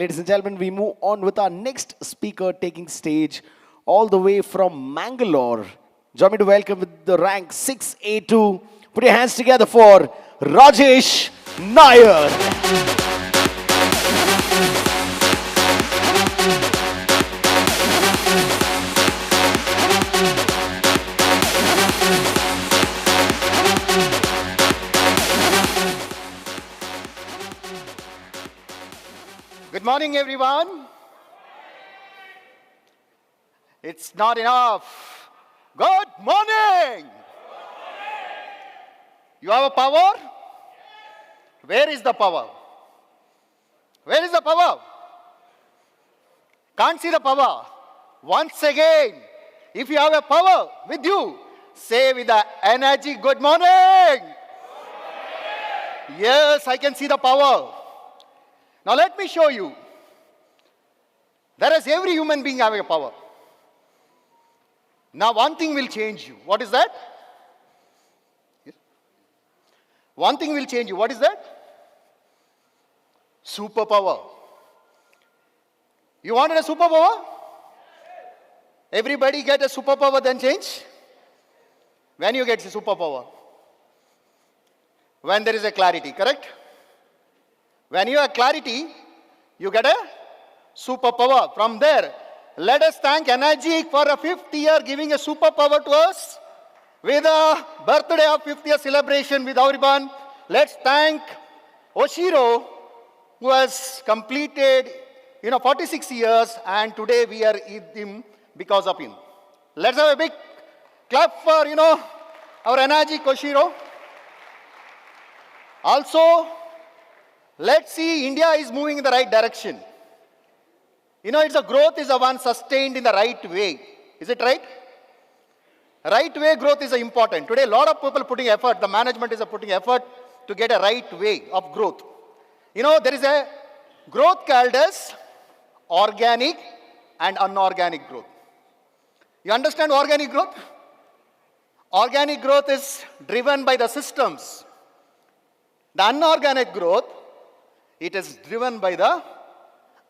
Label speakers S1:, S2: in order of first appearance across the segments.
S1: Ladies and gentlemen, we move on with our next speaker taking stage all the way from Mangalore. Join me to welcome with the rank 6A2. Put your hands together for Rajesh Nair.
S2: Good morning, everyone. It's not enough. Good morning. You have a power? Where is the power? Where is the power? Can't see the power. Once again, if you have a power with you, say with the energy, good morning. Yes, I can see the power. Now let me show you. There is every human being having a power. Now one thing will change you. What is that? Yes. One thing will change you. What is that? Superpower. You wanted a superpower? Everybody get a superpower then change? When you get a superpower? When there is a clarity, correct? When you have clarity, you get a superpower. From there, let us thank Energy for a 5th year giving a superpower to us with a birthday of 5th year celebration with everyone. Let's thank Oshiro who has completed 46 years and today we are with him because of him. Let's have a big clap for our Energy Oshiro. Also, let's see, India is moving in the right direction. It's a growth is the one sustained in the right way. Is it right? Right way growth is important. Today, a lot of people putting effort, the management is putting effort to get a right way of growth. There is a growth called as organic and inorganic growth. You understand organic growth? Organic growth is driven by the systems. The inorganic growth, it is driven by the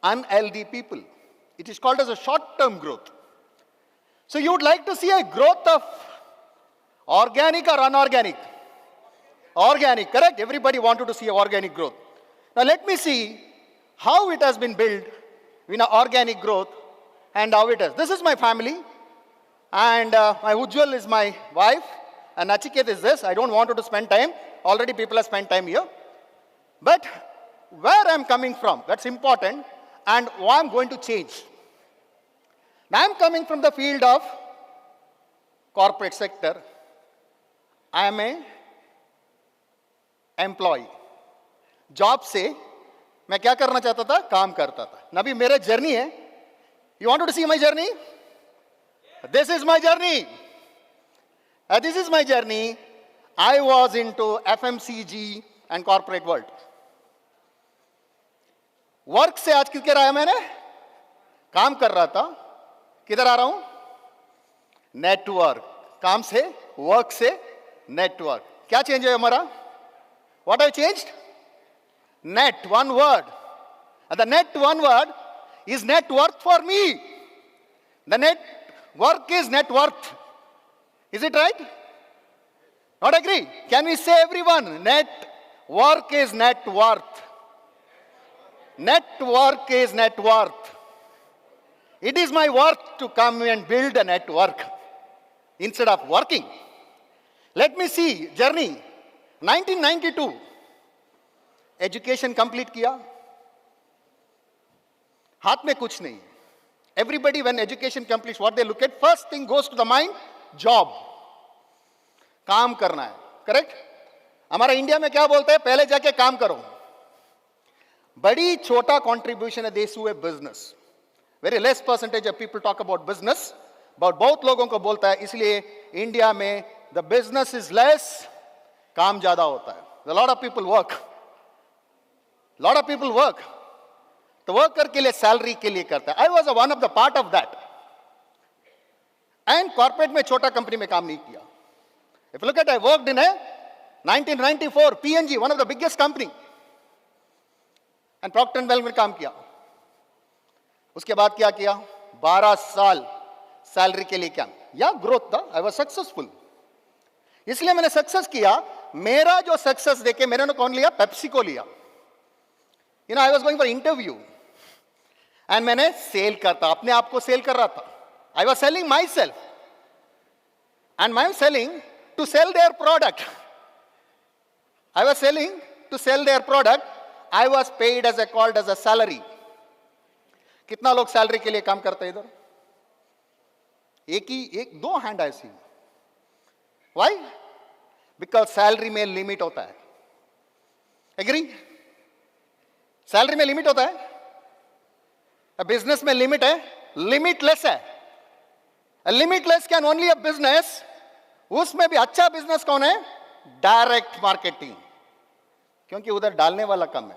S2: unhealthy people. It is called as a short-term growth. So you would like to see a growth of organic or unorganic? Organic, correct? Everybody wanted to see organic growth. Now let me see how it has been built in organic growth and how it is. This is my family and my Ujjwal is my wife and Nachiket is this. I don't want to spend time. Already people have spent time here. But where I'm coming from, that's important, and what I'm going to change. Now I'm coming from the field of corporate sector. I am a employee. Job से मैं क्या करना चाहता था? काम करता था. नबी मेरा journey है. You wanted to see my journey? This is my journey. This is my journey. I was into FMCG and corporate world. Work से आज किधर आया मैंने? काम कर रहा था. किधर आ रहा हूं? नेटवर्क. काम से, वर्क से, नेटवर्क. क्या चेंज है हमारा? What have changed? Net, one word. And the net one word is net worth for me. The net work is net worth. Is it right? Not agree? Can we say everyone? Net work is net worth. Network is net worth. It is my worth to come and build a network instead of working. Let me see journey. 1992. Education complete किया. हाथ में कुछ नहीं. Everybody when education completes, what they look at, first thing goes to the mind, job. काम करना है. Correct? हमारा India में क्या बोलते हैं? पहले जाके काम करो. बड़ी छोटा contribution है देश हुए business. Very less percentage of people talk about business, but बहुत लोगों को बोलता है, इसलिए इंडिया में the business is less, काम ज़्यादा होता है. A lot of people work. Lot of people work. तो वर्कर के लिए सैलरी के लिए करता है. I was one of the part of that. And corporate में छोटा कंपनी में काम नहीं किया. If you look at, I worked in a 1994 P&G, one of the biggest company. And Procter & Gamble में काम किया. उसके बाद क्या किया? 12 साल सैलरी के लिए क्या, या ग्रोथ था, आई वाज सक्सेसफुल। इसलिए मैंने सक्सेस किया। मेरा जो सक्सेस देखे मैंने कौन लिया? पेप्सी को लिया। I was going for interview and मैंने सेल करता, अपने आप को सेल कर रहा था। I was selling myself and I am selling to sell their product. I was selling to sell their product. I was paid as a called as a salary. कितना लोग salary के लिए काम करते हैं इधर? एक दो hand I see. Why? Because salary में लिमिट होता है। एग्री? सैलरी में लिमिट होता है। बिजनेस में लिमिट है, लिमिटलेस है। Limitless can only a business. उसमें भी अच्छा बिजनेस कौन है? डायरेक्ट मार्केटिंग, क्योंकि उधर डालने वाला कम है।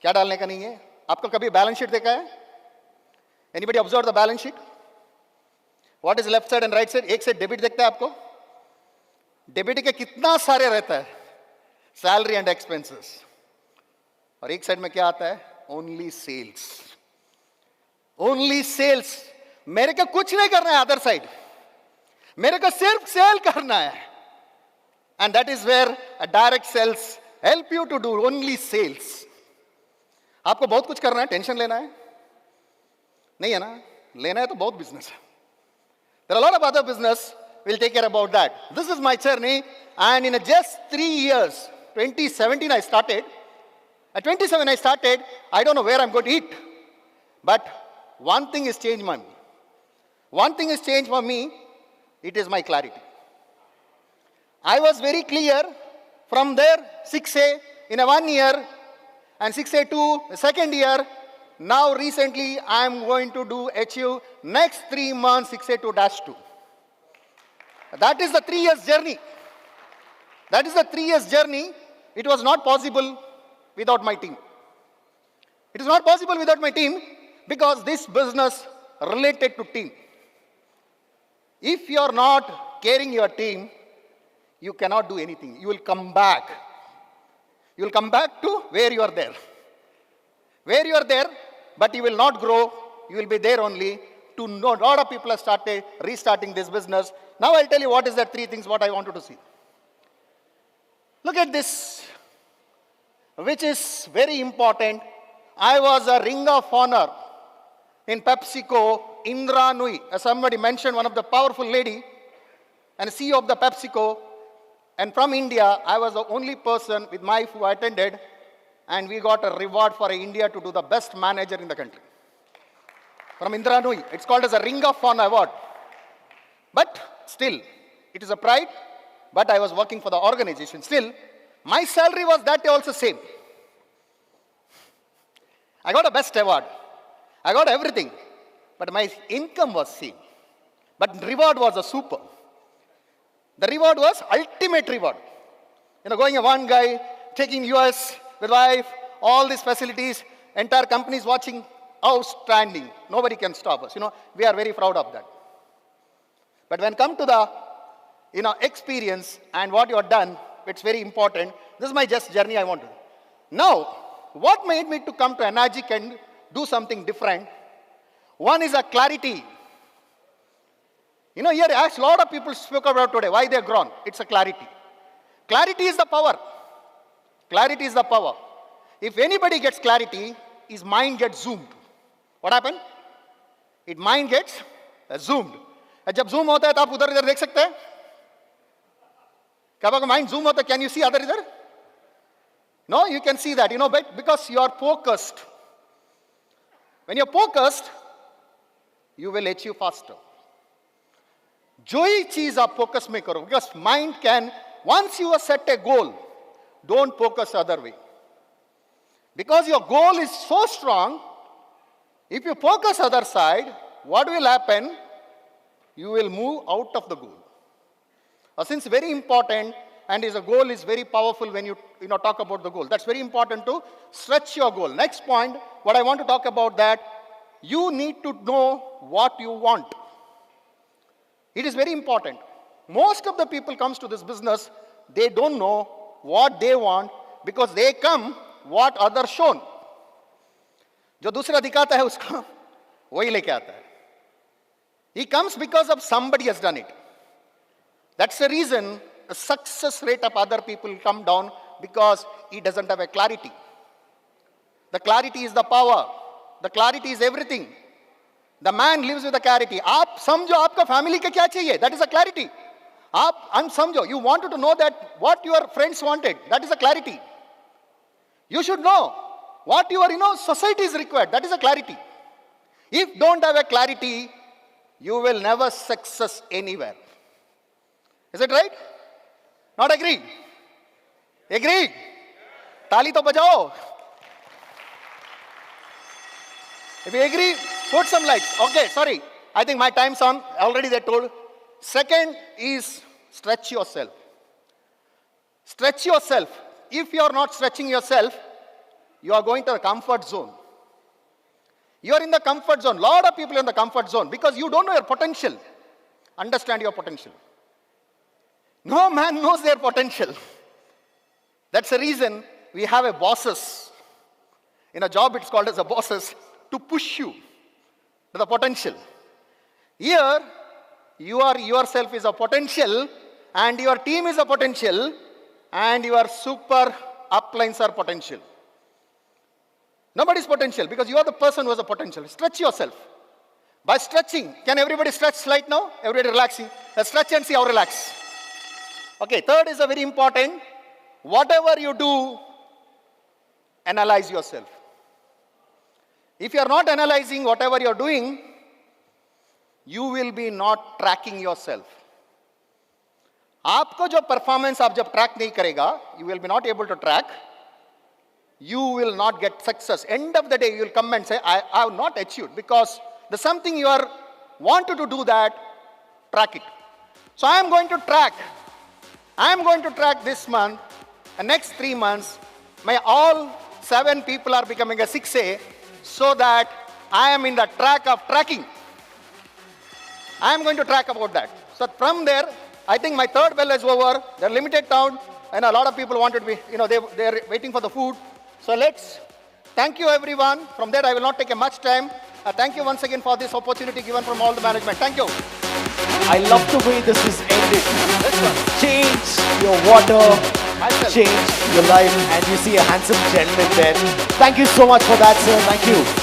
S2: क्या डालने का नहीं है? आपको कभी बैलेंस शीट देखा है? Anybody observe the balance sheet? What is left side and right side? एक साइड डेबिट देखता है आपको, डेबिट के कितना सारे रहता है, सैलरी एंड एक्सपेंसेस, और एक साइड में क्या आता है? Only sales. Only sales. मेरे को कुछ नहीं करना है अदर साइड, मेरे को सिर्फ सेल करना है। And that is where a direct sales help you to do only sales. आपको बहुत कुछ करना है, टेंशन लेना है नहीं है ना? लेना है तो बहुत बिजनेस है। There are a lot of other business. We'll take care about that. This is my journey, and in just 3 years, 2017 I started. At 27 I started. I don't know where I'm going to eat, but one thing has changed for me. One thing has changed for me. It is my clarity. I was very clear from there, 6A in a 1 year and 6A2 the second year. Now recently I am going to achieve next 3 months 6A2-2. That is the 3 years journey. That is the 3 years journey. It was not possible without my team. It is not possible without my team because this business related to team. If you are not carrying your team, you cannot do anything. You will come back. You will come back to where you are there. Where you are there, but you will not grow. You will be there only. To know, a lot of people have started restarting this business. Now I'll tell you what is the 3 things what I wanted to see. Look at this, which is very important. I was a ring of honor in PepsiCo, Indra Nui. As somebody mentioned, one of the powerful lady and CEO of the PepsiCo. And from India, I was the only person with my who attended, and we got a reward for India to do the best manager in the country. From Indra Nui. It's called as a Ring of Honor Award. But still, it is a pride, but I was working for the organization. Still, my salary was that day also same. I got a best award. I got everything. But my income was same. But reward was a super. The reward was ultimate reward. Going a one guy, taking US with wife, all these facilities, entire companies watching, outstanding. Nobody can stop us. We are very proud of that. But when come to the, experience and what you have done, it's very important. This is my just journey I wanted. Now, what made me to come to Enagic and do something different? One is a clarity. Here as a lot of people spoke about today, why they are grown. It's a clarity. Clarity is the power. Clarity is the power. If anybody gets clarity, his mind gets zoomed. What happened? His mind gets zoomed. जब zoom होता है तो आप उधर इधर देख सकते हैं? कब आपका mind zoom होता है, can you see other इधर? No, you can see that, because you are focused. When you're focused, you will achieve faster. जो ही चीज आप फोकस में करो, because mind can, once you have set a goal, don't focus other way. Because your goal is so strong, if you focus other side, what will happen? You will move out of the goal. Since very important, and is a goal is very powerful when you talk about the goal. That's very important to stretch your goal. Next point, what I want to talk about that, you need to know what you want. It is very important. Most of the people comes to this business, they don't know what they want because they come what others shown. जो दूसरा दिखाता है उसको वही लेके आता है. He comes because of somebody has done it. That's the reason the success rate of other people come down, because he doesn't have a clarity. The clarity is the power. The clarity is everything. The man lives with the clarity. आप समझो आपका family के क्या चाहिए. That is a clarity. आप समझो. You wanted to know that what your friends wanted. That is a clarity. You should know what your society is required. That is a clarity. If don't have a clarity, you will never success anywhere. Is it right? Not agree? Agree? ताली तो बजाओ. If you agree, put some likes. Okay, sorry. I think my time's on. Already they told. Second is stretch yourself. Stretch yourself. If you are not stretching yourself, you are going to the comfort zone. You are in the comfort zone. Lot of people are in the comfort zone because you don't know your potential. Understand your potential. No man knows their potential. That's the reason we have a bosses. In a job, it's called as a bosses to push you to the potential. Here, you are yourself is a potential, and your team is a potential, and your super uplines are potential. Nobody's potential because you are the person who has a potential. Stretch yourself. By stretching, can everybody stretch right now? Everybody relaxing. Let's stretch and see how relax. Okay, third is a very important. Whatever you do, analyze yourself. If you are not analyzing whatever you are doing, you will be not tracking yourself. आपको जो performance आप जब track नहीं करेगा, you will be not able to track. You will not get success. End of the day, you will come and say, I have not achieved, because there's something you are wanted to do that, track it. So I am going to track. I am going to track this month, the next 3 months, my all 7 people are becoming a 6A, so that I am in the track of tracking. I am going to track about that. So from there, I think my third bell is over. They're limited town, and a lot of people wanted to be, they're waiting for the food. So let's thank you everyone. From there, I will not take much time. Thank you once again for this opportunity given from all the management. Thank you.
S1: I love the way this is ended.
S2: This one.
S1: Change your water,
S2: Myself.
S1: change your life, and you see a handsome gentleman there. Thank you so much for that, sir. Thank you.